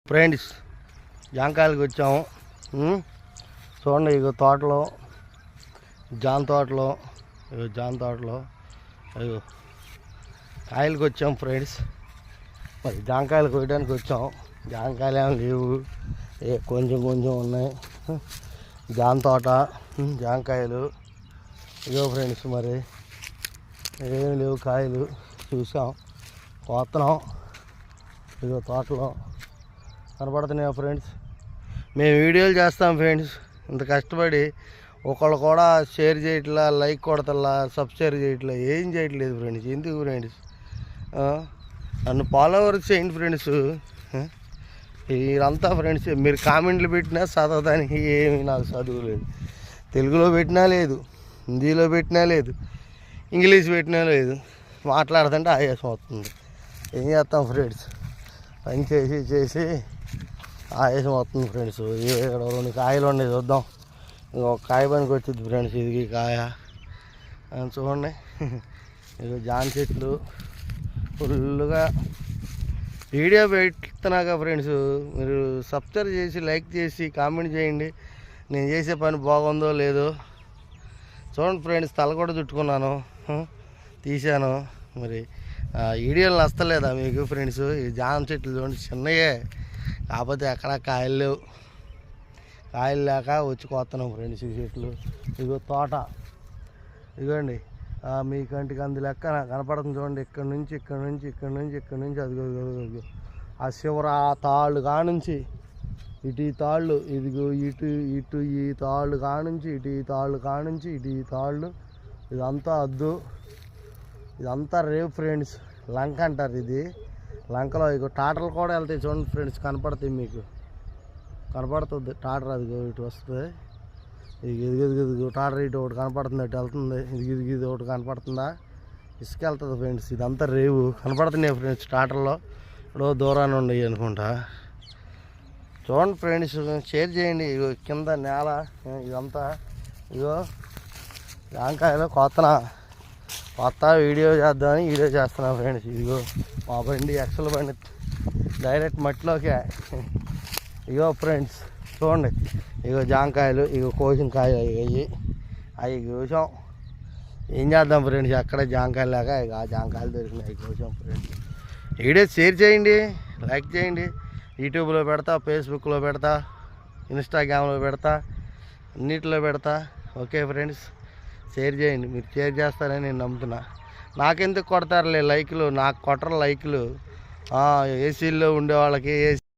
Friends జాంకాయలకు వచ్చాము. చూడండి ఇగో తోటలో జామ తోటలో అయ్యో కాయలకు వచ్చాము ఫ్రెండ్స్. మరి జాంకాయలు కోయడానికి వచ్చాము. జాంకాయలు ఏమో లేవు, కొంచెం ఉన్నాయి. జామ తోట జాంకాయలు ఇగో ఫ్రెండ్స్. మరి ఏమి లేవు కాయలు. చూసాం కోస్తున్నాం. ఇగో తోటలో కనపడుతున్నాయా ఫ్రెండ్స్. మేము వీడియోలు చేస్తాం ఫ్రెండ్స్. ఇంత కష్టపడి ఒకళ్ళు కూడా షేర్ చేయట్లా, లైక్ కొడతల్లా, సబ్స్క్రైబ్ చేయట్లా, ఏం చేయట్లేదు ఫ్రెండ్స్. ఎందుకు ఫ్రెండ్స్? నన్ను ఫాలోవర్స్ చేయండి ఫ్రెండ్స్. మీరంతా ఫ్రెండ్స్ మీరు కామెంట్లు పెట్టినా చదవడానికి ఏమి నాకు చదువు లేదు. తెలుగులో పెట్టినా లేదు, హిందీలో పెట్టినా లేదు, ఇంగ్లీష్ పెట్టినా లేదు. మాట్లాడుతుంటే ఆయాసం వస్తుంది. ఏం చేస్తాం ఫ్రెండ్స్? పని చేసి ఆయాసం వస్తుంది ఫ్రెండ్స్. ఇక్కడ 2 కాయలు ఉన్నాయి, చూద్దాం. ఇంకొక కాయ పనికి వచ్చింది ఫ్రెండ్స్. ఇది కాయ చూడండి. ఇక జామ చెట్లు ఫుల్గా వీడియో పెడుతున్నాక ఫ్రెండ్స్ మీరు సబ్స్క్రైబ్ చేసి, లైక్ చేసి, కామెంట్ చేయండి. నేను చేసే పని బాగుందో లేదో చూడండి ఫ్రెండ్స్. తల కూడా చుట్టుకున్నాను, తీశాను. మరి వీడియోలు నచ్చలేదా మీకు ఫ్రెండ్స్? ఈ జామ చెట్లు చూడండి, చిన్నయే, కాకపోతే ఎక్కడ కాయలు లేవు. కాయలు లేక వచ్చి కోస్తున్నాం ఫ్రెండ్స్. ఈ చెట్లు ఇగో తోట ఇగోండి. మీ కంటికి అందు లెక్క కనపడుతుంది చూడండి. ఇక్కడ నుంచి అదిగో ఆ శివర ఆ తాళ్ళు కానుంచి ఇటు ఈ తాళ్ళు, ఇదిగో ఇటు ఈ తాళ్ళు కానుంచి ఇటు ఈ తాళ్ళు కానుంచి ఇటు ఈ తాళ్ళు, ఇదంతా అద్దు, ఇదంతా రేపు ఫ్రెండ్స్. లంక అంటారు ఇది. లంకలో ఇగో టాటర్లు కూడా వెళ్తాయి చూడండి ఫ్రెండ్స్. కనపడతాయి మీకు, కనపడుతుంది టాటర్. అదిగో ఇటు వస్తుంది. ఇదిగో టాటర్ ఇటు ఒకటి కనపడుతుంది, అటు వెళ్తుంది. ఇది ఒకటి కనపడుతుందా? ఇసుక వెళ్తుంది ఫ్రెండ్స్. ఇదంతా రేవు కనపడుతున్నాయి ఫ్రెండ్స్. టాటర్లో ఇప్పుడు దూరాన్ని ఉండవు అనుకుంటా. చూడండి ఫ్రెండ్స్, షేర్ చేయండి. ఇగో కింద నేల ఇదంతా. ఇగో జాంకాయలు కొత్త వీడియో చేద్దామని వీడియో చేస్తున్నా ఫ్రెండ్స్. ఇదిగో మా బండి ఎక్సల్ బండి డైరెక్ట్ మట్టిలోకే. ఇగో ఫ్రెండ్స్ చూడండి. ఇగో జాంకాయలు, ఇగో కోసిన కాయ అవి కోసాం. ఏం చేద్దాం ఫ్రెండ్స్? ఎక్కడ జాంకాయలు లేక ఇక ఆ జాంకాయలు దొరికినాయి, అవి కోసాం ఫ్రెండ్స్. వీడియో షేర్ చేయండి, లైక్ చేయండి. యూట్యూబ్లో పెడతా, ఫేస్బుక్లో పెడతా, ఇన్స్టాగ్రామ్లో పెడతా, అన్నిటిలో పెడతా. ఓకే ఫ్రెండ్స్, షేర్ చేయండి. మీరు షేర్ చేస్తారని నేను నమ్ముతున్నా. నాకెందుకు కొడతారులే లైకులు? నాకు కొట్టరు లైకులు. ఏసీల్లో ఉండే వాళ్ళకి